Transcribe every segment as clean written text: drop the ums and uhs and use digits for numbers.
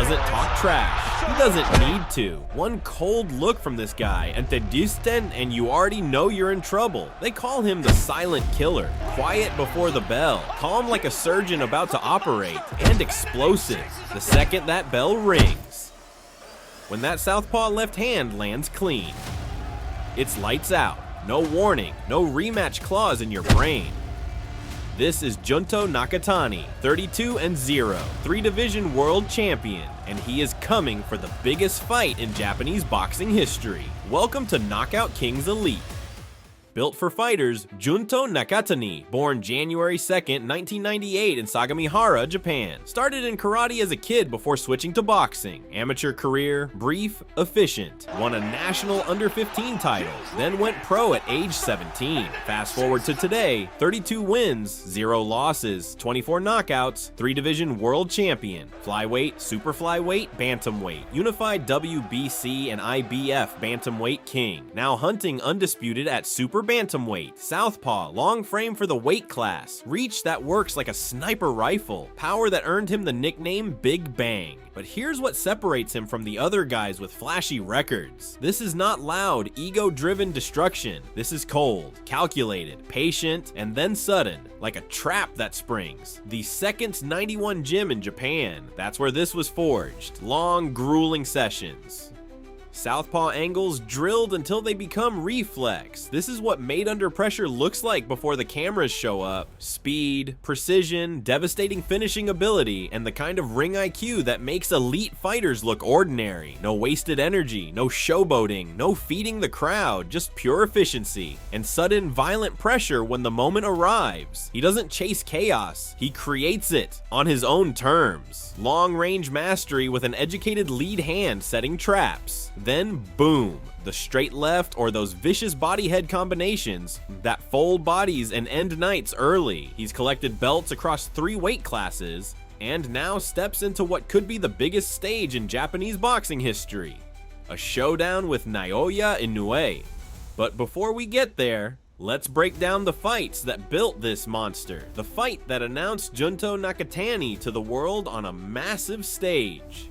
doesn't talk trash. He doesn't need to. One cold look from this guy, and and you already know you're in trouble. They call him the silent killer. Quiet before the bell, calm like a surgeon about to operate, and explosive the second that bell rings. When that southpaw left hand lands clean, it's lights out. No warning, no rematch clause in your brain. This is Junto Nakatani, 32-0, 3-division world champion, and he is coming for the biggest fight in Japanese boxing history. Welcome to Knockout Kings Elite. Built for fighters, Junto Nakatani, born January 2nd, 1998 in Sagamihara, Japan. Started in karate as a kid before switching to boxing. Amateur career, brief, efficient. Won a national under-15 title, then went pro at age 17. Fast forward to today, 32 wins, 0 losses, 24 knockouts, 3-division world champion. Flyweight, super flyweight, bantamweight, unified WBC and IBF bantamweight king. Now hunting undisputed at super bantamweight, southpaw, long frame for the weight class, reach that works like a sniper rifle, power that earned him the nickname Big Bang. But here's what separates him from the other guys with flashy records. This is not loud, ego-driven destruction. This is cold, calculated, patient, and then sudden, like a trap that springs. The Second 91 gym in Japan, that's where this was forged. Long, grueling sessions. Southpaw angles drilled until they become reflex. This is what made under pressure looks like before the cameras show up. Speed, precision, devastating finishing ability, and the kind of ring IQ that makes elite fighters look ordinary. No wasted energy, no showboating, no feeding the crowd, just pure efficiency. And sudden violent pressure when the moment arrives. He doesn't chase chaos, he creates it on his own terms. Long range mastery with an educated lead hand setting traps. Then boom, the straight left or those vicious body head combinations that fold bodies and end nights early. He's collected belts across 3 weight classes and now steps into what could be the biggest stage in Japanese boxing history. A showdown with Naoya Inoue. But before we get there, let's break down the fights that built this monster. The fight that announced Junto Nakatani to the world on a massive stage.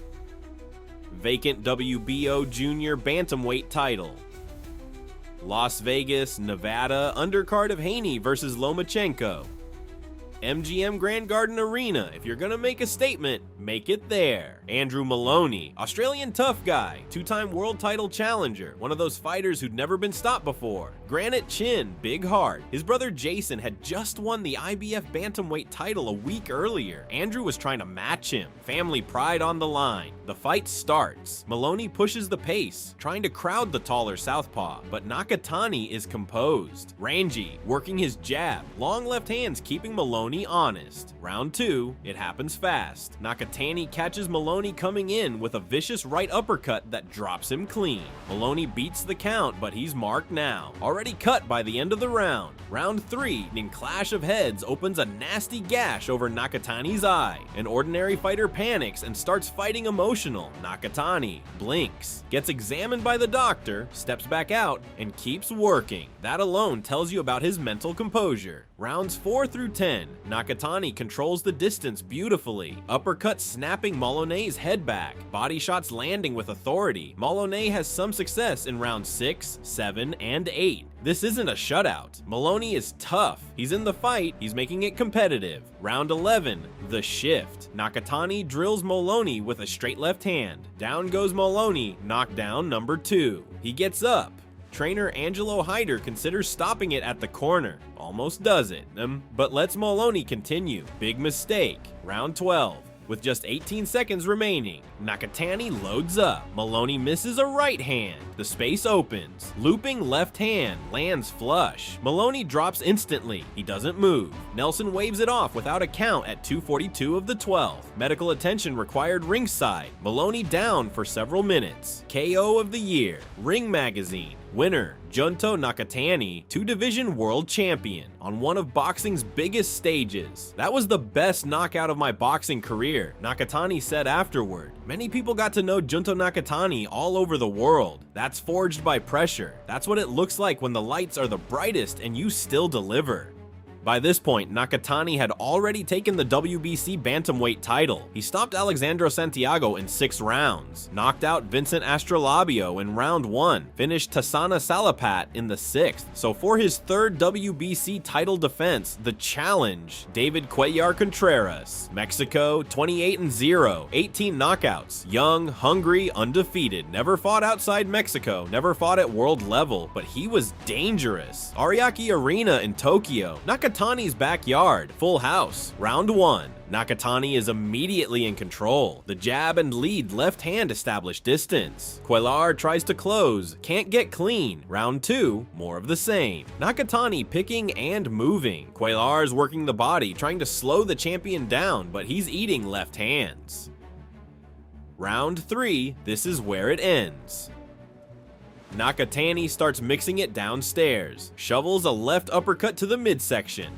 Vacant WBO Junior Bantamweight title. Las Vegas, Nevada, undercard of Haney versus Lomachenko. MGM Grand Garden Arena. If you're gonna make a statement, make it there. Andrew Moloney, Australian tough guy, 2-time world title challenger, one of those fighters who'd never been stopped before. Granite chin, big heart. His brother Jason had just won the IBF bantamweight title a week earlier. Andrew was trying to match him. Family pride on the line. The fight starts. Moloney pushes the pace, trying to crowd the taller southpaw, but Nakatani is composed. Rangy, working his jab, long left hands keeping Moloney honest. Round 2, it happens fast. Nakatani catches Moloney coming in with a vicious right uppercut that drops him clean. Moloney beats the count, but he's marked now. Already cut by the end of the round. Round 3, in clash of heads, opens a nasty gash over Nakatani's eye. An ordinary fighter panics and starts fighting emotional. Nakatani blinks, gets examined by the doctor, steps back out, and keeps working. That alone tells you about his mental composure. Rounds 4 through 10, Nakatani controls the distance beautifully. Uppercut snapping Moloney's head back. Body shots landing with authority. Moloney has some success in rounds 6, 7, and 8. This isn't a shutout. Moloney is tough. He's in the fight, he's making it competitive. Round 11, the shift. Nakatani drills Moloney with a straight left hand. Down goes Moloney, knockdown number 2. He gets up. Trainer Angelo Hyder considers stopping it at the corner. Almost does it, but lets Moloney continue. Big mistake. Round 12. With just 18 seconds remaining, Nakatani loads up. Moloney misses a right hand. The space opens. Looping left hand lands flush. Moloney drops instantly. He doesn't move. Nelson waves it off without a count at 2:42 of the 12th. Medical attention required ringside. Moloney down for several minutes. KO of the year. Ring Magazine. Winner, Junto Nakatani, 2-division world champion on one of boxing's biggest stages. That was the best knockout of my boxing career, Nakatani said afterward. Many people got to know Junto Nakatani all over the world. That's forged by pressure. That's what it looks like when the lights are the brightest and you still deliver. By this point, Nakatani had already taken the WBC Bantamweight title. He stopped Alexandro Santiago in 6 rounds, knocked out Vincent Astrolabio in round 1, finished Tassana Salapat in the 6th. So for his 3rd WBC title defense, the challenge, David Cuellar Contreras. Mexico, 28-0, 18 knockouts, young, hungry, undefeated, never fought outside Mexico, never fought at world level, but he was dangerous. Ariake Arena in Tokyo, Nakatani's backyard, full house, round 1. Nakatani is immediately in control. The jab and lead left hand establish distance. Cuellar tries to close, can't get clean. Round 2, more of the same. Nakatani picking and moving. Cuellar's working the body, trying to slow the champion down, but he's eating left hands. Round 3, this is where it ends. Nakatani starts mixing it downstairs, shovels a left uppercut to the midsection.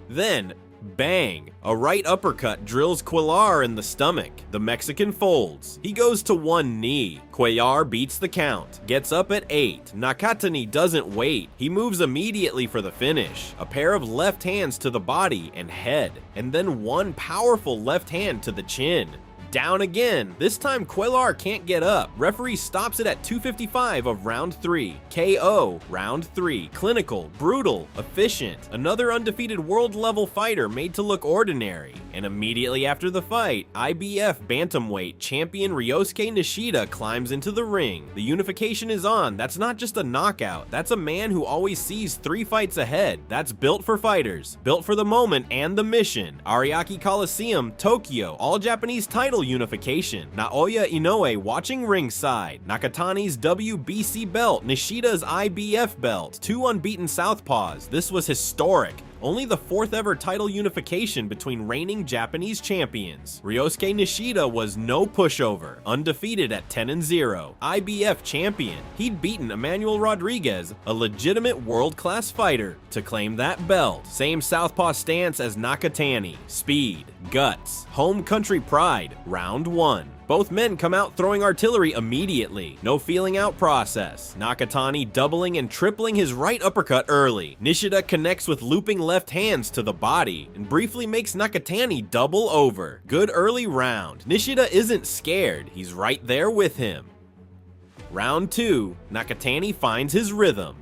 Then, bang! A right uppercut drills Cuellar in the stomach. The Mexican folds. He goes to one knee. Cuellar beats the count. Gets up at 8. Nakatani doesn't wait. He moves immediately for the finish. A pair of left hands to the body and head, and then one powerful left hand to the chin. Down again. This time Cuellar can't get up. Referee stops it at 2:55 of round 3. KO. Round 3. Clinical, brutal, efficient. Another undefeated world level fighter made to look ordinary. And immediately after the fight, IBF Bantamweight champion Ryosuke Nishida climbs into the ring. The unification is on. That's not just a knockout. That's a man who always sees 3 fights ahead. That's built for fighters. Built for the moment and the mission. Ariake Coliseum, Tokyo. All Japanese title unification. Naoya Inoue watching ringside. Nakatani's WBC belt. Nishida's IBF belt. 2 unbeaten southpaws. This was historic. Only the 4th ever title unification between reigning Japanese champions. Ryosuke Nishida was no pushover, undefeated at 10-0, IBF champion. He'd beaten Emmanuel Rodriguez, a legitimate world-class fighter, to claim that belt. Same southpaw stance as Nakatani. Speed, guts, home country pride, round 1. Both men come out throwing artillery immediately. No feeling out process. Nakatani doubling and tripling his right uppercut early. Nishida connects with looping left hands to the body and briefly makes Nakatani double over. Good early round. Nishida isn't scared. He's right there with him. Round 2. Nakatani finds his rhythm.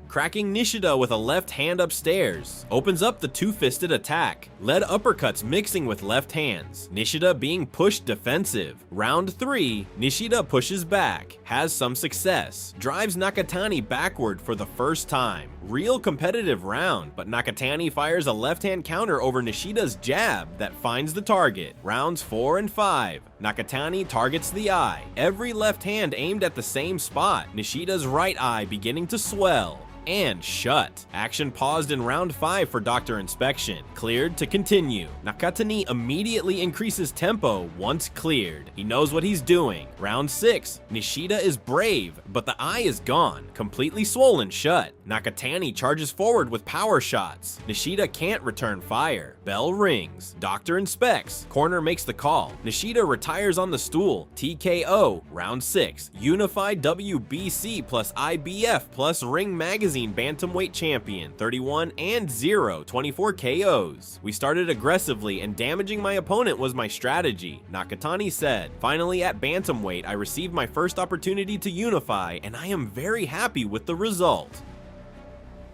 Cracking Nishida with a left hand upstairs. Opens up the 2-fisted attack. Lead uppercuts mixing with left hands. Nishida being pushed defensive. Round 3, Nishida pushes back. Has some success. Drives Nakatani backward for the first time. Real competitive round, but Nakatani fires a left hand counter over Nishida's jab that finds the target. Rounds 4 and 5. Nakatani targets the eye. Every left hand aimed at the same spot. Nishida's right eye beginning to swell. And shut. Action paused in round 5 for doctor inspection. Cleared to continue. Nakatani immediately increases tempo once cleared. He knows what he's doing. Round 6. Nishida is brave, but the eye is gone. Completely swollen shut. Nakatani charges forward with power shots. Nishida can't return fire. Bell rings. Doctor inspects. Corner makes the call. Nishida retires on the stool. TKO. Round 6. Unified WBC plus IBF plus Ring Magazine Bantamweight champion, 31-0, 24 KOs. We started aggressively and damaging my opponent was my strategy, Nakatani said. Finally at Bantamweight, I received my first opportunity to unify and I am very happy with the result.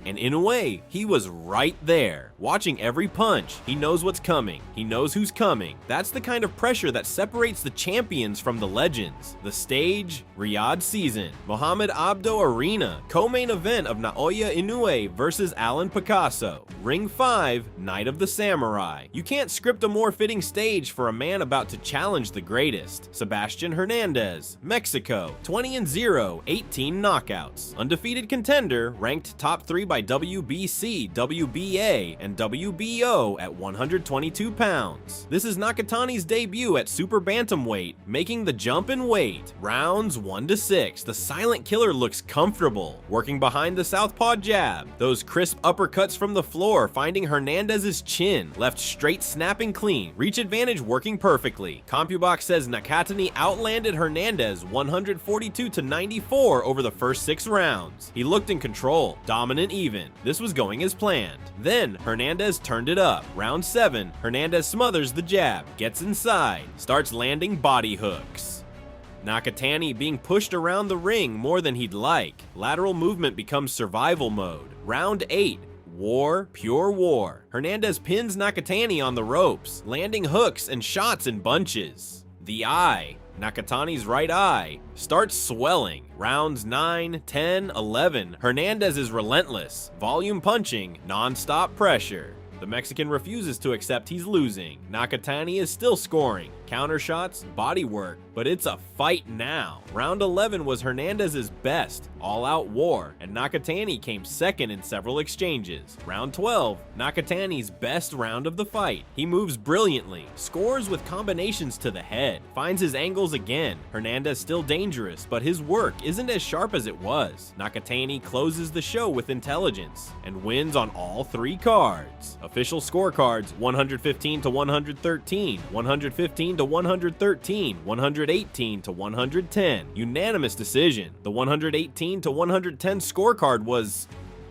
And in a way, he was right there, watching every punch. He knows what's coming. He knows who's coming. That's the kind of pressure that separates the champions from the legends. The stage, Riyadh season, Mohamed Abdo Arena, co-main event of Naoya Inoue versus Alan Picasso. Ring 5, Night of the Samurai. You can't script a more fitting stage for a man about to challenge the greatest. Sebastian Hernandez, Mexico, 20-0, 18 knockouts. Undefeated contender, ranked top 3 by WBC, WBA, and WBO at 122 pounds. This is Nakatani's debut at Super Bantamweight, making the jump in weight. Rounds 1 to 6. The silent killer looks comfortable, working behind the southpaw jab. Those crisp uppercuts from the floor finding Hernandez's chin, left straight snapping clean. Reach advantage working perfectly. CompuBox says Nakatani outlanded Hernandez 142 to 94 over the first 6 rounds. He looked in control, dominant even. even. This was going as planned. Then Hernandez turned it up. Round 7, Hernandez smothers the jab, gets inside, starts landing body hooks. Nakatani being pushed around the ring more than he'd like. Lateral movement becomes survival mode. Round 8. War, pure war. Hernandez pins Nakatani on the ropes, landing hooks and shots in bunches. The eye, Nakatani's right eye, starts swelling. Rounds 9, 10, 11. Hernandez is relentless, volume punching, non-stop pressure. The Mexican refuses to accept he's losing. Nakatani is still scoring. Counter shots, body work, but it's a fight now. Round 11 was Hernandez's best, all-out war, and Nakatani came second in several exchanges. Round 12, Nakatani's best round of the fight. He moves brilliantly, scores with combinations to the head, finds his angles again. Hernandez still dangerous, but his work isn't as sharp as it was. Nakatani closes the show with intelligence and wins on all 3 cards. Official scorecards: 115 to 113, 115 to 113, 118 to 110. Unanimous decision. The 118 to 110 scorecard was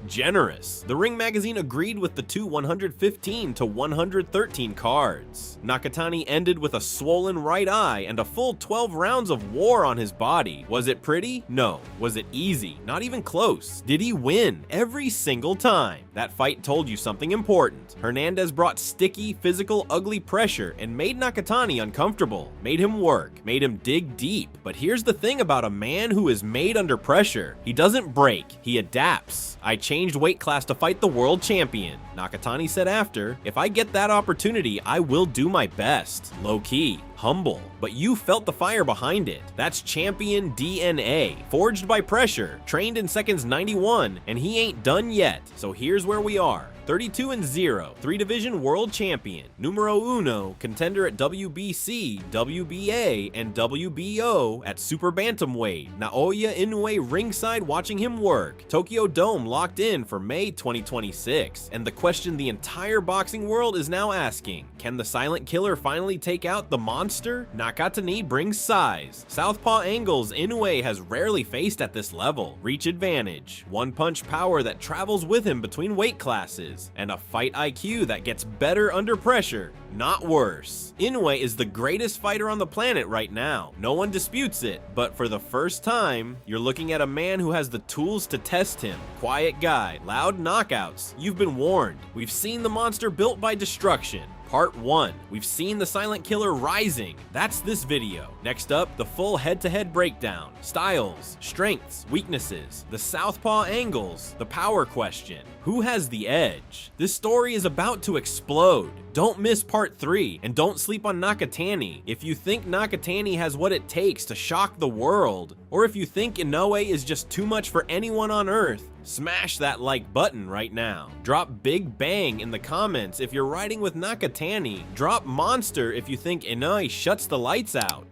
generous. The Ring magazine agreed with the 2 115 to 113 cards. Nakatani ended with a swollen right eye and a full 12 rounds of war on his body. Was it pretty? No. Was it easy? Not even close. Did he win? Every single time. That fight told you something important. Hernandez brought sticky, physical, ugly pressure and made Nakatani uncomfortable. Made him work. Made him dig deep. But here's the thing about a man who is made under pressure. He doesn't break. He adapts. I changed weight class to fight the world champion. Nakatani said after, "If I get that opportunity, I will do my best." Low key, humble, but you felt the fire behind it. That's champion DNA, forged by pressure, trained in seconds 91, and he ain't done yet. So here's where we are. 32-0, 3-division world champion, numero uno, contender at WBC, WBA, and WBO at Super Bantamweight. Naoya Inoue ringside watching him work. Tokyo Dome locked in for May 2026. And the question the entire boxing world is now asking, can the silent killer finally take out the monster? Nakatani brings size. Southpaw angles Inoue has rarely faced at this level. Reach advantage. One-punch power that travels with him between weight classes. And a fight IQ that gets better under pressure, not worse. Inoue is the greatest fighter on the planet right now. No one disputes it, but for the first time, you're looking at a man who has the tools to test him. Quiet guy, loud knockouts. You've been warned. We've seen the monster built by destruction. Part 1. We've seen the silent killer rising. That's this video. Next up, the full head-to-head breakdown. Styles, strengths, weaknesses, the southpaw angles, the power question. Who has the edge? This story is about to explode. Don't miss part 3, and don't sleep on Nakatani. If you think Nakatani has what it takes to shock the world, or if you think Inoue is just too much for anyone on earth, smash that like button right now. Drop big bang in the comments if you're riding with Nakatani. Drop monster if you think Inoue shuts the lights out.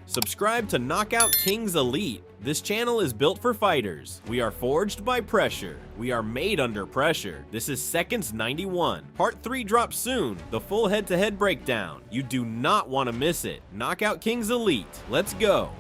Subscribe to Knockout Kings Elite. This channel is built for fighters. We are forged by pressure. We are made under pressure. This is Seconds 91. Part 3 drops soon. The full head-to-head breakdown. You do not want to miss it. Knockout Kings Elite. Let's go.